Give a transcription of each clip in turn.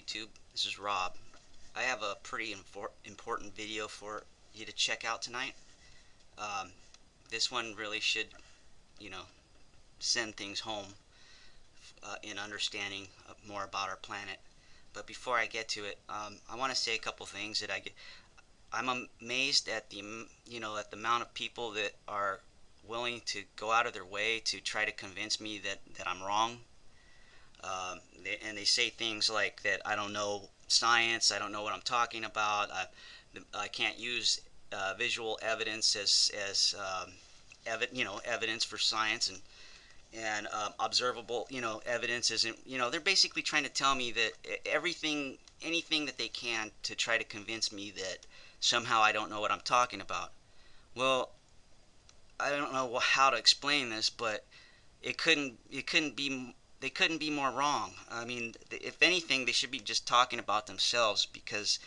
YouTube. This is Rob. I have a pretty important video for you to check out tonight. Um, this one really should, you know, send things home in understanding more about our planet. But before I get to it, I want to say a couple things that I'm amazed at at the amount of people that are willing to go out of their way to try to convince me that I'm wrong. And they say things like that I don't know science, I don't know what I'm talking about, I can't use visual evidence as evidence for science, and observable evidence isn't. They're basically trying to tell me that anything that they can to try to convince me that somehow I don't know what I'm talking about. Well, I don't know how to explain this, but it couldn't be they couldn't be more wrong. I mean, if anything, they should be just talking about themselves, because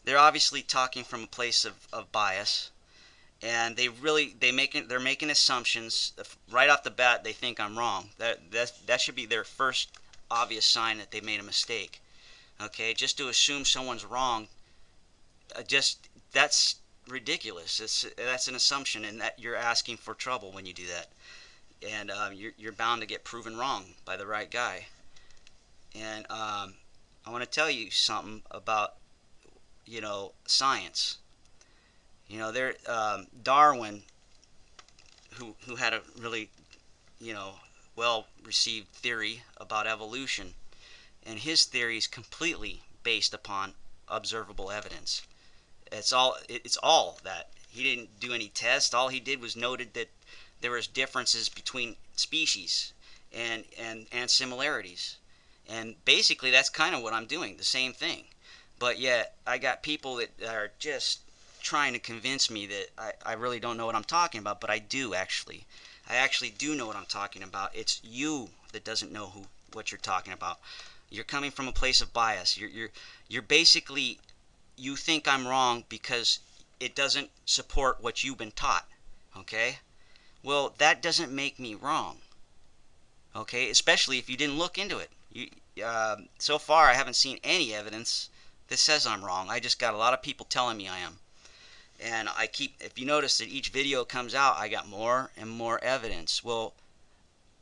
they're obviously talking from a place of bias, and they're making assumptions right off the bat. They think I'm wrong. That should be their first obvious sign that they made a mistake. Okay, just to assume someone's wrong, just that's ridiculous. That's an assumption, and that you're asking for trouble when you do that, and you're bound to get proven wrong by the right guy. And I want to tell you something about science. There Darwin, who had a really well received theory about evolution, and his theory is completely based upon observable evidence. It's all that. He didn't do any tests. All he did was noted that there was differences between species and similarities. And basically that's kind of what I'm doing, the same thing. But yet I got people that are just trying to convince me that I really don't know what I'm talking about, but I do actually. I actually do know what I'm talking about. It's you that doesn't know what you're talking about. You're coming from a place of bias. You're basically, you think I'm wrong because it doesn't support what you've been taught. Okay? Well, that doesn't make me wrong. Okay? Especially if you didn't look into it. So far, I haven't seen any evidence that says I'm wrong. I just got a lot of people telling me I am. And if you notice that each video comes out, I got more and more evidence. Well,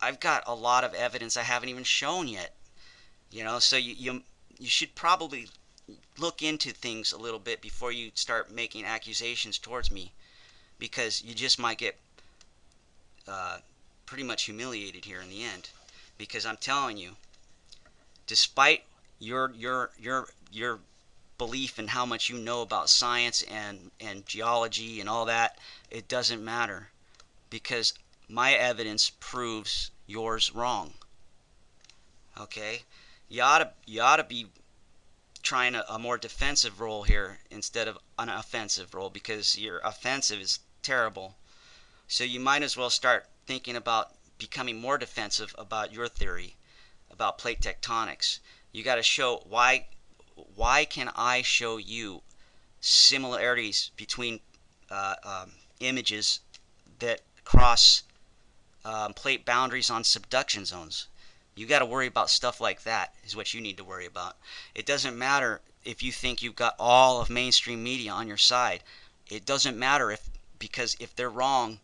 I've got a lot of evidence I haven't even shown yet. So you should probably look into things a little bit before you start making accusations towards me, because you just might get pretty much humiliated here in the end. Because I'm telling you, despite your belief in how much you know about science and geology and all that, it doesn't matter, because my evidence proves yours wrong. Okay? You ought to be trying a more defensive role here instead of an offensive role, because your offensive is terrible. So you might as well start thinking about becoming more defensive about your theory about plate tectonics. You got to show why can I show you similarities between images that cross plate boundaries on subduction zones. You got to worry about stuff like that is what you need to worry about. It doesn't matter if you think you've got all of mainstream media on your side. It doesn't matter because if they're wrong,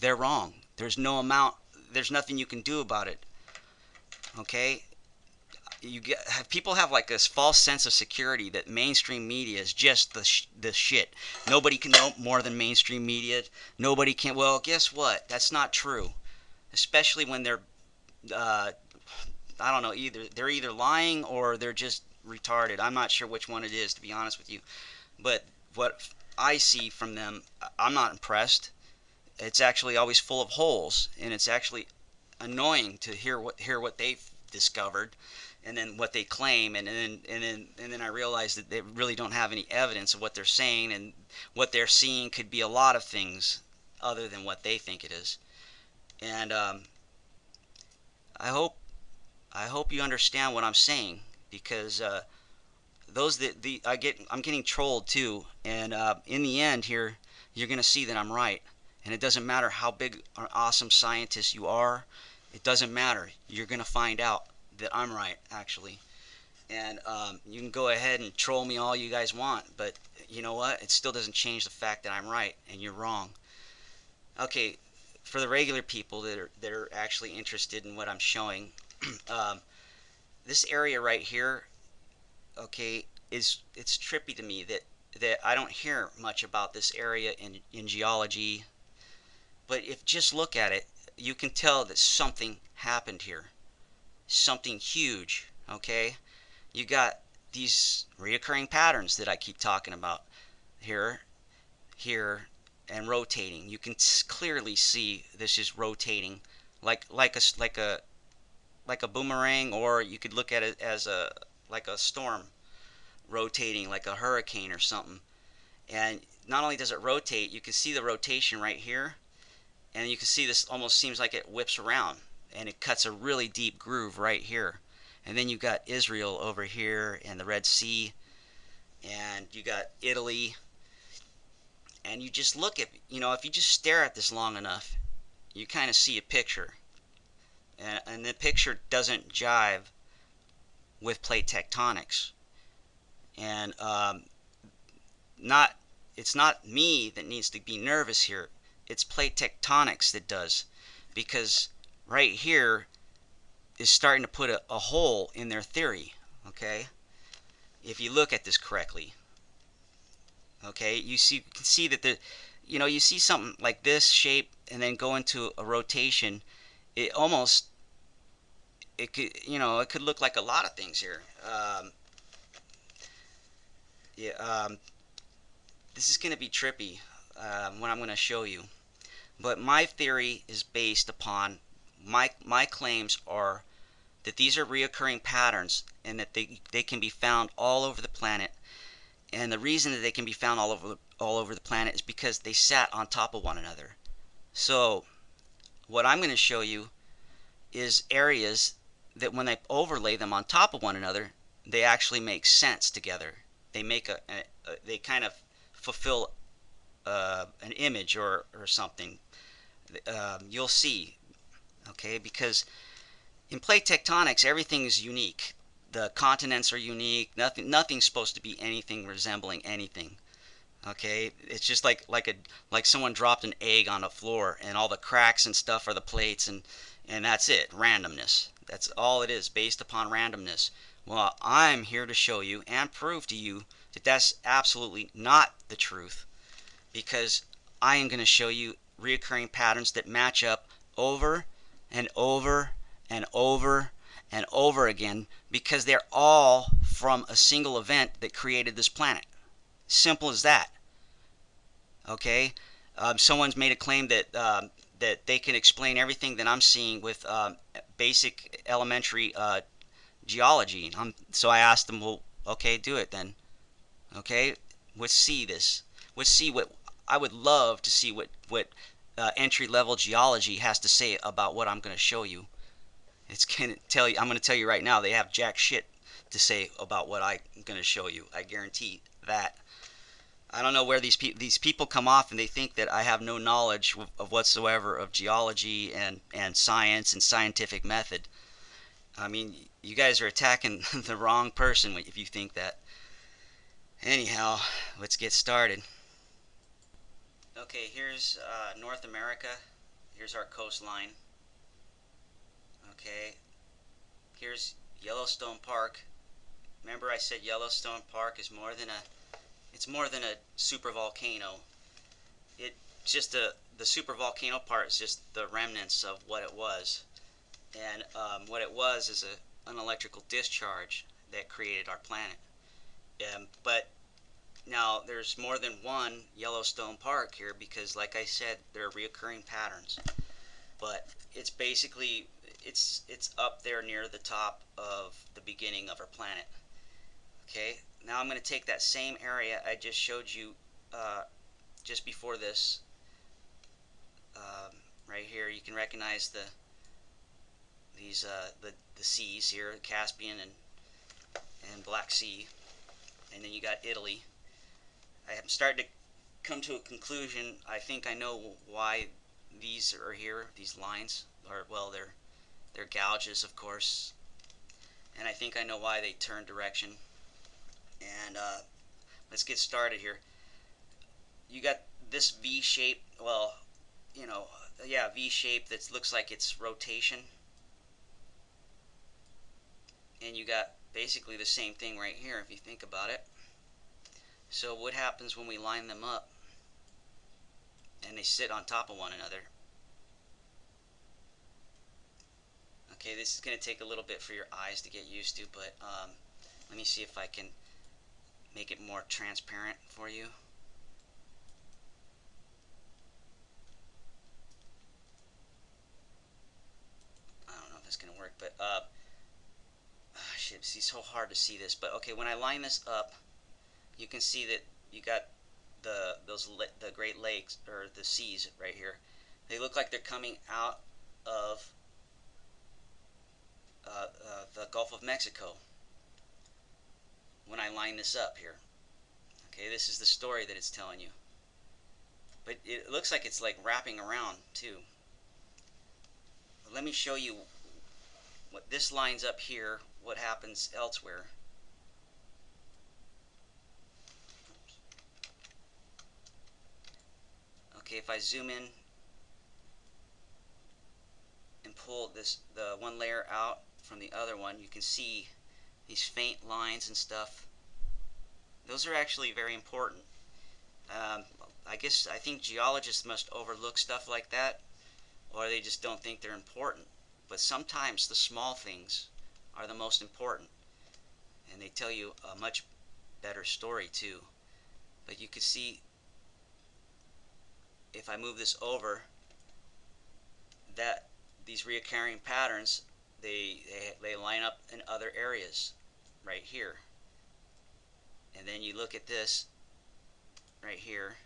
they're wrong. There's nothing you can do about it. Okay? People have like this false sense of security that mainstream media is just the shit. Nobody can know more than mainstream media. Nobody can. Well, guess what? That's not true. Especially when they're I don't know, they're either lying or they're just retarded. I'm not sure which one it is, to be honest with you. But what I see from them, I'm not impressed. It's actually always full of holes, and it's actually annoying to hear what they've discovered, and then what they claim, and then I realize that they really don't have any evidence of what they're saying, and what they're seeing could be a lot of things other than what they think it is. And I hope you understand what I'm saying, because I'm getting trolled too, and in the end here, you're gonna see that I'm right, and it doesn't matter how big or awesome scientist you are. It doesn't matter. You're gonna find out that I'm right, actually. And you can go ahead and troll me all you guys want, but you know what? It still doesn't change the fact that I'm right and you're wrong. Okay, for the regular people that are actually interested in what I'm showing, um, this area right here, okay, is it's trippy to me that I don't hear much about this area in geology, but if just look at it, you can tell that something happened here, something huge. Okay, you got these reoccurring patterns that I keep talking about here, here, and rotating. You can clearly see this is rotating, like a boomerang, or you could look at it as a like a storm rotating, like a hurricane or something. And not only does it rotate, you can see the rotation right here, and you can see this almost seems like it whips around, and it cuts a really deep groove right here. And then you got Israel over here and the Red Sea, and you got Italy, and you just look at, if you just stare at this long enough, you kind of see a picture, and the picture doesn't jive with plate tectonics. And not it's not me that needs to be nervous here. It's plate tectonics that does, because right here is starting to put a hole in their theory. Okay, if you look at this correctly, okay, you can see that you see something like this shape and then go into a rotation. It almost it could it could look like a lot of things here. Yeah, this is going to be trippy, what I'm going to show you. But my theory is based upon my claims are that these are reoccurring patterns and that they can be found all over the planet. And the reason that they can be found all over the planet is because they sat on top of one another. So what I'm going to show you is areas that when they overlay them on top of one another, they actually make sense together. They make they kind of fulfill an image or something. You'll see, okay? Because in plate tectonics, everything is unique. The continents are unique. Nothing's supposed to be anything resembling anything. Okay, it's just like someone dropped an egg on the floor, and all the cracks and stuff are the plates, and that's it. Randomness. That's all it is, based upon randomness. Well, I'm here to show you and prove to you that that's absolutely not the truth, because I am going to show you reoccurring patterns that match up over and over and over and over again, because they're all from a single event that created this planet. Simple as that. Okay, someone's made a claim that they can explain everything that I'm seeing with basic elementary geology. So I asked them, well, okay, do it then. Okay, let's see this. Let's see what I would love to see what entry level geology has to say about what I'm going to show you. It's gonna tell you. I'm going to tell you right now. They have jack shit to say about what I'm going to show you. I guarantee that. I don't know where these people come off, and they think that I have no knowledge of whatsoever of geology and science and scientific method. I mean, you guys are attacking the wrong person if you think that. Anyhow, let's get started. Okay, here's North America. Here's our coastline. Okay, here's Yellowstone Park. Remember I said Yellowstone Park is more than a super volcano. It just the super volcano part is just the remnants of what it was, and what it was is an electrical discharge that created our planet. But now there's more than one Yellowstone Park here, because, like I said, there are reoccurring patterns. But it's basically it's up there near the top of the beginning of our planet. Okay, now I'm going to take that same area I just showed you just before this. Right here, you can recognize the seas here, Caspian and Black Sea, and then you got Italy. I am starting to come to a conclusion. I think I know why these are here. These lines are, well, they're gouges, of course. and I think I know why they turn direction. And let's get started here. You got this V shape, well, you know, yeah, V shape that looks like it's rotation. And you got basically the same thing right here if you think about it. So what happens when we line them up and they sit on top of one another? Okay, this is going to take a little bit for your eyes to get used to, but let me see if I can make it more transparent for you. I don't know if it's going to work, but shit, it's so hard to see this. But okay, when I line this up, you can see that you got the Great Lakes, or the seas right here. They look like they're coming out of the Gulf of Mexico when I line this up here. Okay, this is the story that it's telling you. But it looks like it's like wrapping around too. But let me show you what this lines up here, what happens elsewhere. Okay, if I zoom in and pull the one layer out from the other one, you can see these faint lines and stuff. Those are actually very important. I think geologists must overlook stuff like that, or they just don't think they're important. But sometimes the small things are the most important, and they tell you a much better story too. But you can see, if I move this over, that these reoccurring patterns, they line up in other areas right here. And then you look at this right here,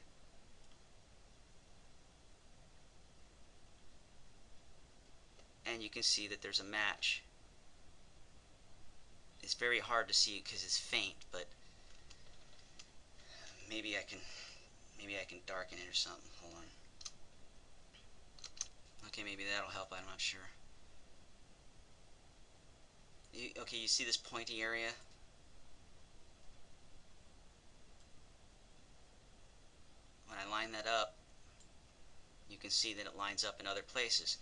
and you can see that there's a match. It's very hard to see because it's faint, but maybe I can darken it or something. Hold on. Okay, maybe that'll help. I'm not sure. Okay, you see this pointy area? When I line that up, you can see that it lines up in other places.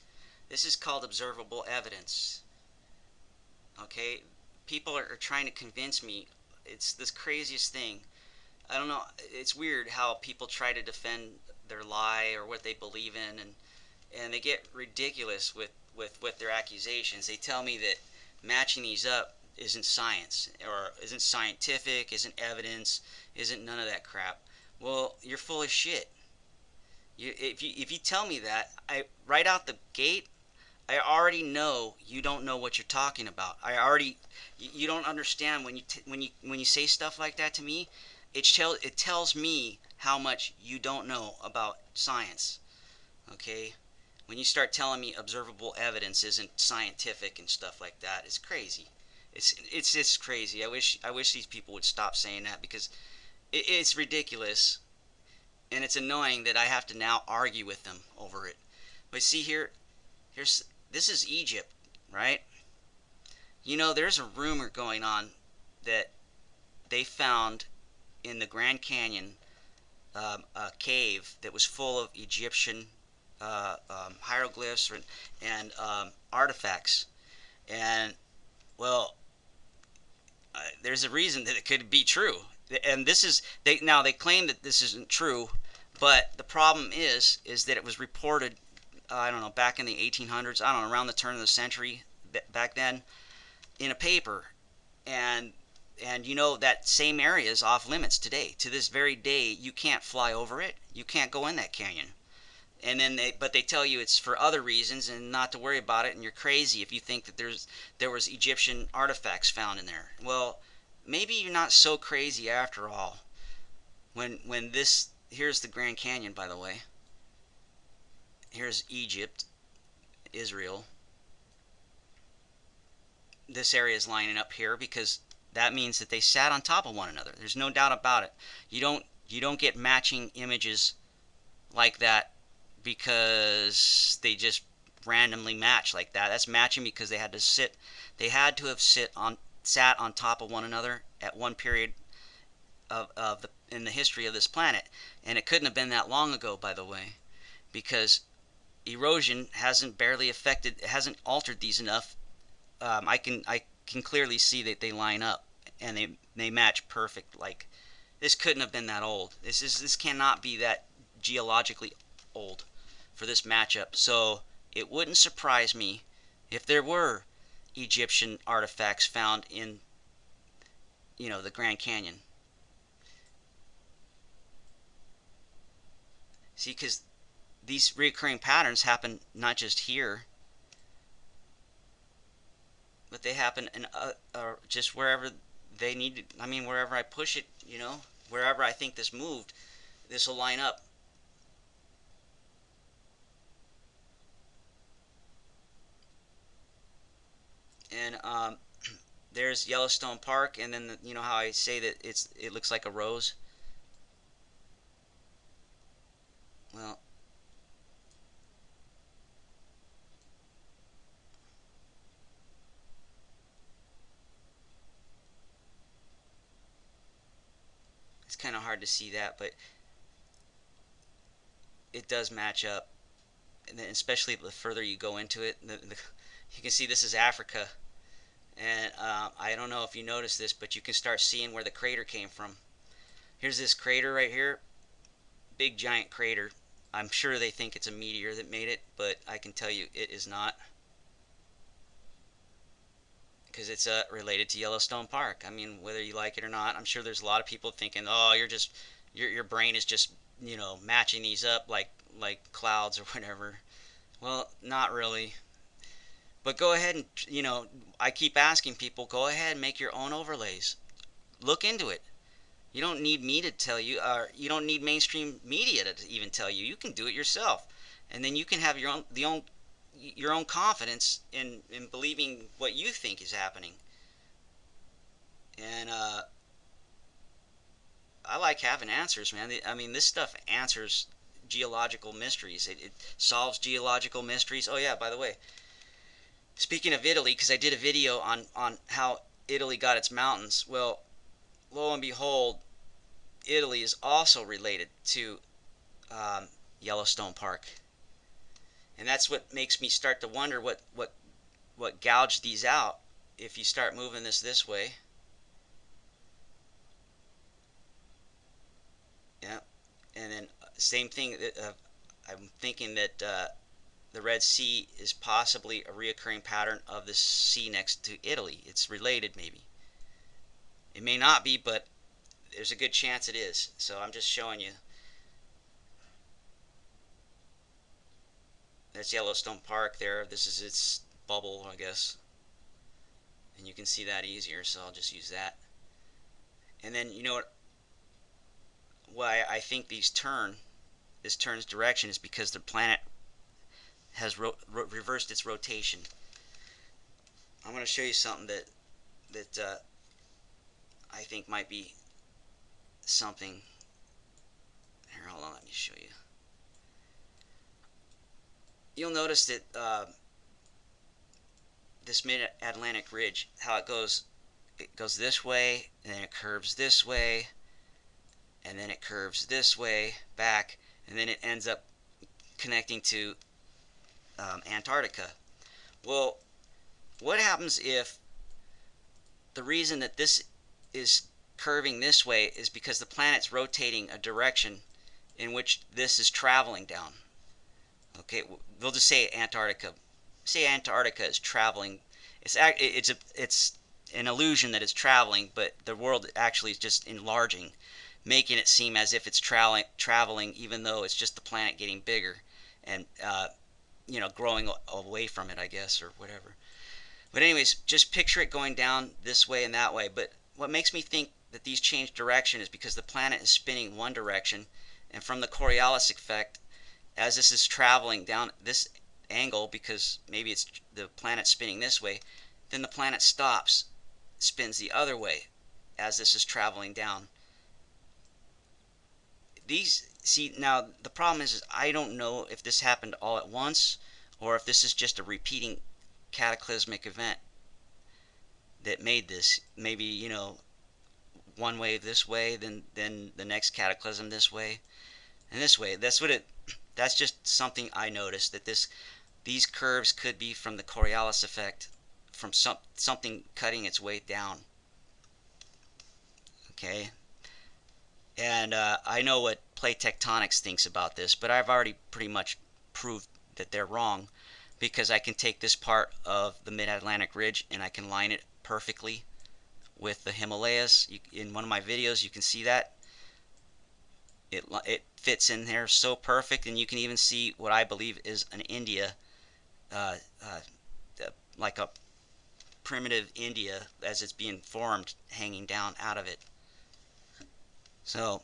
This is called observable evidence. Okay, people are trying to convince me. It's this craziest thing. I don't know, it's weird how people try to defend their lie or what they believe in, and they get ridiculous with their accusations. They tell me that matching these up isn't science, or isn't scientific, isn't evidence, isn't none of that crap. Well, you're full of shit. If you tell me that, right out the gate, I already know you don't know what you're talking about. You don't understand when you say stuff like that to me. It tells me how much you don't know about science. Okay, when you start telling me observable evidence isn't scientific and stuff like that, it's crazy. It's just crazy. I wish these people would stop saying that, because it's ridiculous, and it's annoying that I have to now argue with them over it. But see here, this is Egypt, right? You know, there's a rumor going on that they found in the Grand Canyon a cave that was full of Egyptian hieroglyphs and artifacts. And, well, there's a reason that it could be true. And they claim that this isn't true, but the problem is that it was reported, I don't know, back in the 1800s, I don't know, around the turn of the century, back then, in a paper. And you know, that same area is off limits today. To this very day, you can't fly over it. You can't go in that canyon. And then they tell you it's for other reasons and not to worry about it, and you're crazy if you think that there was Egyptian artifacts found in there. Well, maybe you're not so crazy after all. Here's the Grand Canyon, by the way. Here's Egypt, Israel. This area is lining up here because that means that they sat on top of one another. There's no doubt about it. You don't get matching images like that because they just randomly match like that. That's matching because they had to have sat on top of one another at one period in the history of this planet, and it couldn't have been that long ago, by the way, because erosion hasn't altered these enough. I can clearly see that they line up and they match perfect. Like, this couldn't have been that old. This cannot be that geologically old for this matchup. So it wouldn't surprise me if there were Egyptian artifacts found in the Grand Canyon. See, because these reoccurring patterns happen not just here, but they happen in just wherever they need to. I mean, wherever I push it, wherever I think this moved, this will line up. And there's Yellowstone Park, and then you know how I say that it looks like a rose. Well, it's kind of hard to see that, but it does match up, and then especially the further you go into it, you can see this is Africa, and I don't know if you noticed this, but you can start seeing where the crater came from. Here's this crater right here, big giant crater. I'm sure they think it's a meteor that made it, but I can tell you it is not, because it's related to Yellowstone Park. I mean, whether you like it or not, I'm sure there's a lot of people thinking, oh, your brain is just matching these up like clouds or whatever. Well, not really. But go ahead and I keep asking people, go ahead and make your own overlays. Look into it. You don't need me to tell you, or you don't need mainstream media to even tell you. You can do it yourself, and then you can have your own confidence in believing what you think is happening. And I like having answers, man. I mean, this stuff answers geological mysteries. It solves geological mysteries. Oh yeah, by the way, speaking of Italy, because I did a video on how Italy got its mountains. Well, lo and behold, Italy is also related to Yellowstone Park, and that's what makes me start to wonder what gouged these out. If you start moving this way, yeah, and then same thing. I'm thinking that the Red Sea is possibly a reoccurring pattern of the sea next to Italy. It's related, maybe. It may not be, but there's a good chance it is. So I'm just showing you. That's Yellowstone Park there. This is its bubble, I guess. And you can see that easier, so I'll just use that. And then, you know what? Why I think this turns direction is because the planet has reversed its rotation. I'm going to show you something that I think might be something. Here, hold on, let me show you. You'll notice that this mid-Atlantic ridge, how it goes this way, and then it curves this way, and then it curves this way back, and then it ends up connecting to Antarctica. Well, what happens if the reason that this is curving this way is because the planet's rotating a direction in which this is traveling down? Okay, we'll just say Antarctica. Say Antarctica is traveling. It's an illusion that it's traveling, but the world actually is just enlarging, making it seem as if it's traveling, even though it's just the planet getting bigger and growing away from it, I guess, or whatever. But anyways, just picture it going down this way and that way. But what makes me think that these change direction is because the planet is spinning one direction, and from the Coriolis effect, as this is traveling down this angle, because maybe it's the planet spinning this way, then the planet stops, spins the other way as this is traveling down. See, now the problem is I don't know if this happened all at once or if this is just a repeating cataclysmic event that made this. Maybe, you know, one wave this way, then the next cataclysm this way, and this way. That's just something I noticed, that these curves could be from the Coriolis effect, from something cutting its way down. Okay, and I know what plate tectonics thinks about this, but I've already pretty much proved that they're wrong, because I can take this part of the Mid-Atlantic Ridge and I can line it perfectly with the Himalayas. In one of my videos, you can see that it fits in there so perfect, and you can even see what I believe is an India, uh, uh, like a primitive India as it's being formed, hanging down out of it. So,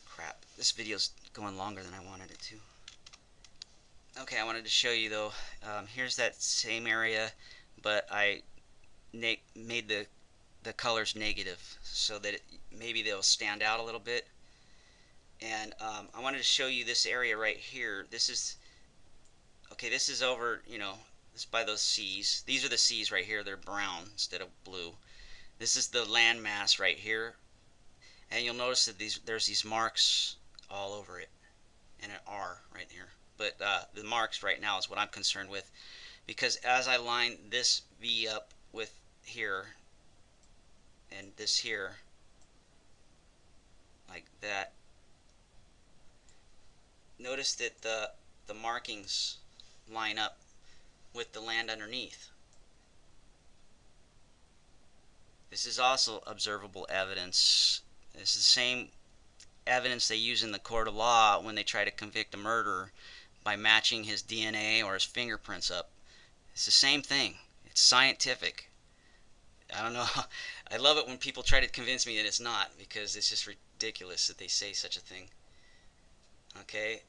crap, this video's going longer than I wanted it to. Okay, I wanted to show you though. Here's that same area, but I made the colors negative so that maybe they'll stand out a little bit. And I wanted to show you this area right here. This is over, you know, this by those seas. These are the seas right here. They're brown instead of blue. This is the land mass right here, and you'll notice that there's these marks all over it, and an R right here. But the marks right now is what I'm concerned with, because as I line this V up with here and this here, like that, notice that the markings line up with the land underneath. This is also observable evidence. This is the same evidence they use in the court of law when they try to convict a murderer by matching his DNA or his fingerprints up. It's the same thing. It's scientific. I don't know. I love it when people try to convince me that it's not, because it's just ridiculous that they say such a thing. Okay?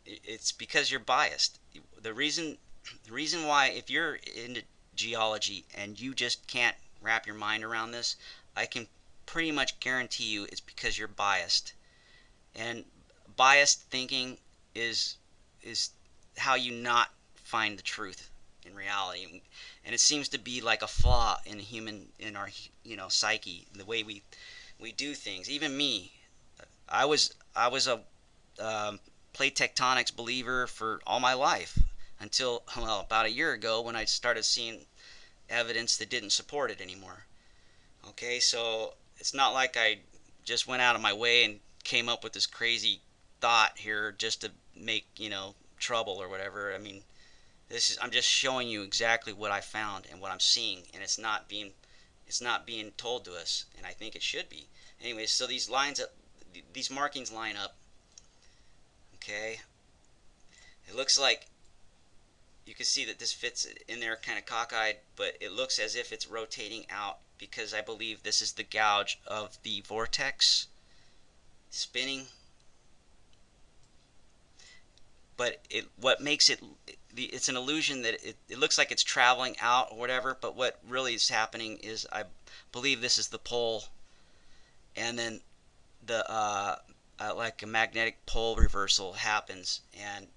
It's because you're biased. The reason why, if you're into geology and you just can't wrap your mind around this, I can pretty much guarantee you it's because you're biased. And biased thinking is how you not find the truth in reality. And it seems to be like a flaw in our, you know, psyche, the way we do things. Even me, I was a plate tectonics believer for all my life, until, well, about a year ago, when I started seeing evidence that didn't support it anymore. Okay, so it's not like I just went out of my way and came up with this crazy thought here just to make, you know, trouble or whatever. I mean, I'm just showing you exactly what I found and what I'm seeing, and it's not being told to us, and I think it should be. Anyways, so these markings line up. Okay, it looks like you can see that this fits in there kind of cockeyed, but it looks as if it's rotating out, because I believe this is the gouge of the vortex spinning. But what makes it's an illusion that it looks like it's traveling out or whatever, but what really is happening is, I believe this is the pole, and then the like a magnetic pole reversal happens, and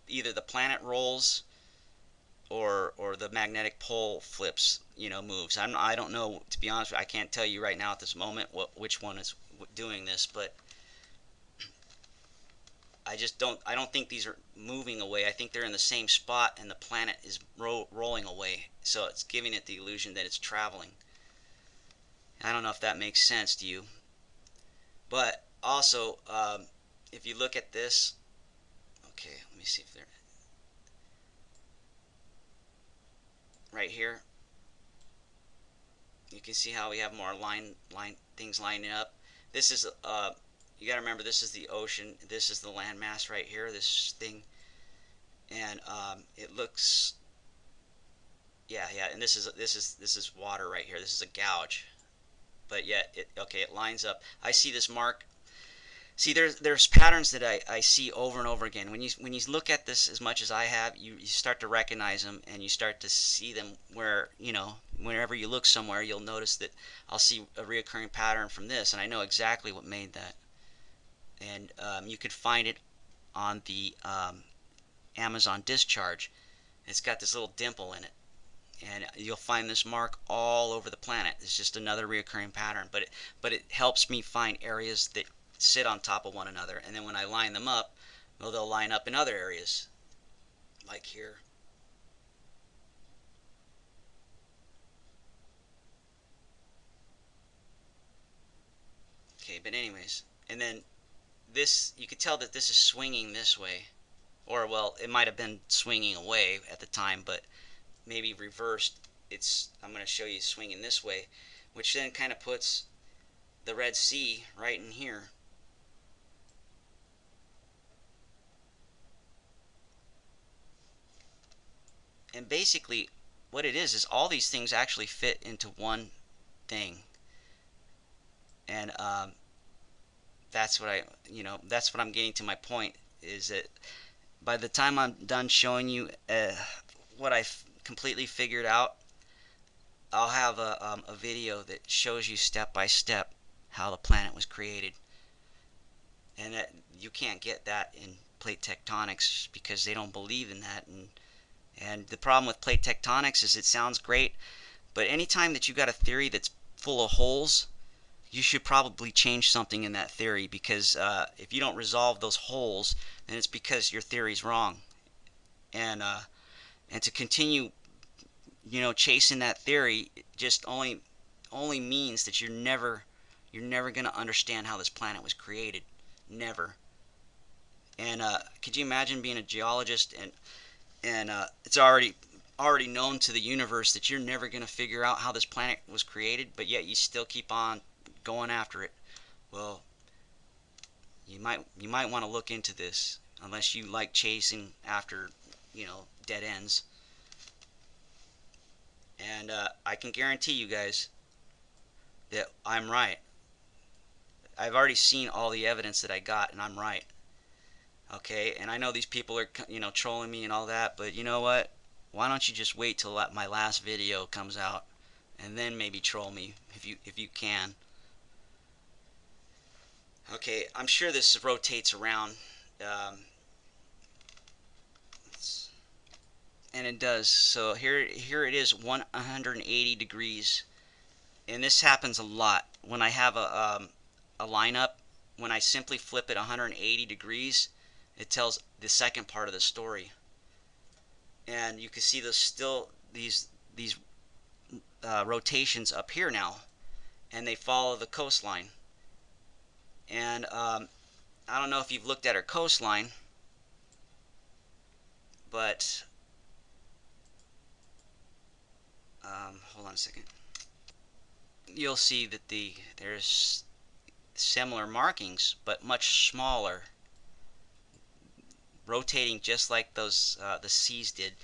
either the planet rolls or the magnetic pole flips, you know, moves. I don't know, to be honest with you. I can't tell you right now at this moment which one is doing this, but I don't think these are moving away. I think they're in the same spot, and the planet is rolling away, so it's giving it the illusion that it's traveling. I don't know if that makes sense to you. But also, if you look at this, okay, let me see if they're right here. You can see how we have more things lining up. This is you got to remember, this is the ocean. This is the landmass right here. This thing, and it looks, yeah, and this is water right here. This is a gouge, but yet it lines up. I see this mark. See, there's patterns that I see over and over again. When you look at this as much as I have, you start to recognize them, and you start to see them where, you know, whenever you look somewhere, you'll notice that I'll see a reoccurring pattern from this, and I know exactly what made that. and you could find it on the Amazon discharge. It's got this little dimple in it, and you'll find this mark all over the planet. It's just another reoccurring pattern, but it helps me find areas that sit on top of one another, and then when I line them up, well, they'll line up in other areas, like here. Okay, but anyways, and then this, you could tell that this is swinging this way, or well, it might have been swinging away at the time, but maybe reversed. I'm going to show you swinging this way, which then kind of puts the Red Sea right in here. And basically what it is all these things actually fit into one thing. And that's what that's what I'm getting to. My point is that by the time I'm done showing you what I've completely figured out, I'll have a video that shows you step by step how the planet was created. And that you can't get that in plate tectonics because they don't believe in that. And the problem with plate tectonics is it sounds great, but anytime that you got a theory that's full of holes, you should probably change something in that theory, because if you don't resolve those holes, then it's because your theory's wrong. And to continue, chasing that theory, it just only means that you're never going to understand how this planet was created. Never. And could you imagine being a geologist and it's already known to the universe that you're never going to figure out how this planet was created, but yet you still keep on going after it? Well, you might want to look into this, unless you like chasing after, dead ends. And I can guarantee you guys that I'm right. I've already seen all the evidence that I got, and I'm right. Okay, and I know these people are, trolling me and all that, but you know what? Why don't you just wait till my last video comes out, and then maybe troll me if you can. Okay, I'm sure this rotates around, and it does. So here it is, 180 degrees, and this happens a lot when I have a lineup. When I simply flip it 180 degrees, it tells the second part of the story. And you can see there's still these rotations up here now, and they follow the coastline. And I don't know if you've looked at our coastline, but hold on a second. You'll see that there's similar markings, but much smaller, rotating just like those the seas did.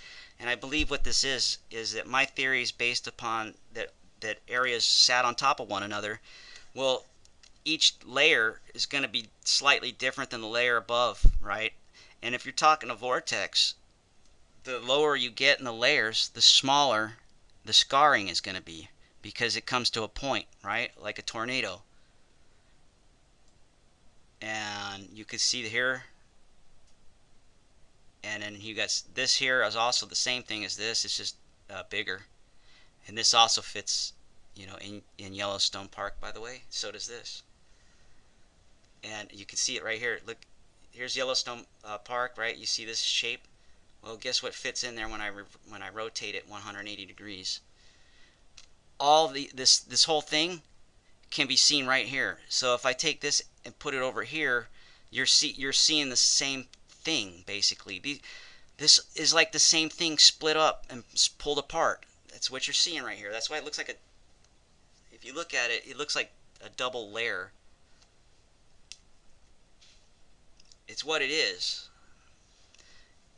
And I believe what this is that my theory is based upon that areas sat on top of one another. Well, each layer is going to be slightly different than the layer above, right? And if you're talking a vortex, the lower you get in the layers, the smaller the scarring is going to be, because it comes to a point, right? Like a tornado. And you can see here, and then you got this here is also the same thing as this. It's just bigger. And this also fits, in Yellowstone Park, by the way. So does this. And you can see it right here. Look, here's Yellowstone Park, right? You see this shape? Well, guess what fits in there when I rotate it 180 degrees? All this whole thing can be seen right here. So if I take this and put it over here, you're seeing the same thing basically. This is like the same thing split up and pulled apart. That's what you're seeing right here. That's why it looks like if you look at it, it looks like a double layer. It's what it is.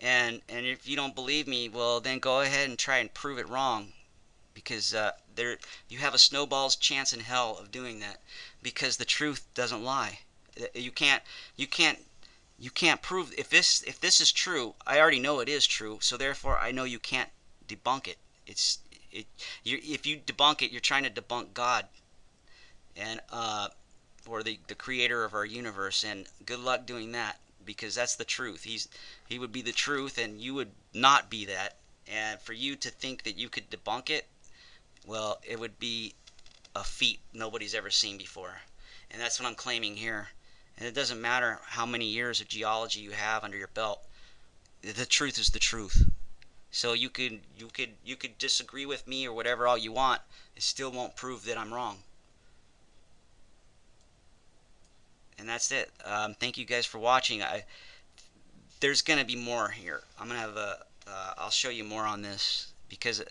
And if you don't believe me, well, then go ahead and try and prove it wrong, because you have a snowball's chance in hell of doing that, because the truth doesn't lie. You can't prove if this is true. I already know it is true, so therefore I know you can't debunk it. If you debunk it, you're trying to debunk God. And or the creator of our universe, and good luck doing that, because that's the truth. He would be the truth, and you would not be that. And for you to think that you could debunk it, well, it would be a feat nobody's ever seen before. And that's what I'm claiming here. And it doesn't matter how many years of geology you have under your belt. The truth is the truth. So you could disagree with me or whatever all you want. It still won't prove that I'm wrong. And that's it. Thank you guys for watching. There's gonna be more here. I'm gonna have a. I'll show you more on this, because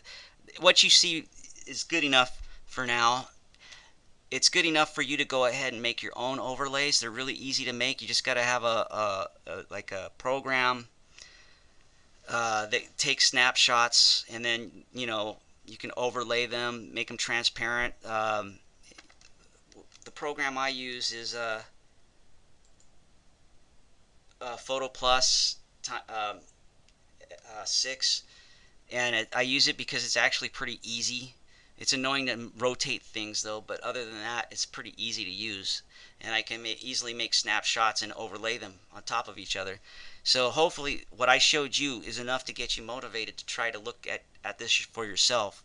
what you see is good enough for now. It's good enough for you to go ahead and make your own overlays. They're really easy to make. You just got to have like a program that takes snapshots, and then you can overlay them, make them transparent. The program I use is Photo Plus 6, and I use it because it's actually pretty easy. It's annoying to rotate things though, but other than that, it's pretty easy to use, and I can easily make snapshots and overlay them on top of each other. So hopefully what I showed you is enough to get you motivated to try to look at this for yourself,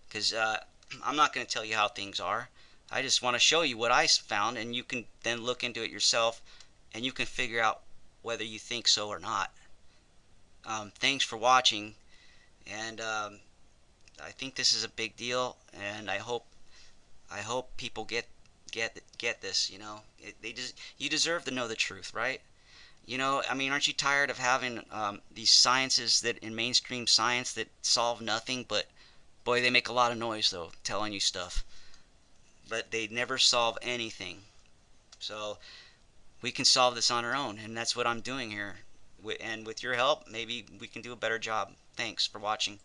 because I'm not going to tell you how things are. I just want to show you what I found, and you can then look into it yourself, and you can figure out whether you think so or not. Thanks for watching, and I think this is a big deal, and I hope people get this. You deserve to know the truth, right? I mean, aren't you tired of having these sciences that in mainstream science that solve nothing, but boy, they make a lot of noise though, telling you stuff, but they never solve anything. So we can solve this on our own, and that's what I'm doing here. And with your help, maybe we can do a better job. Thanks for watching.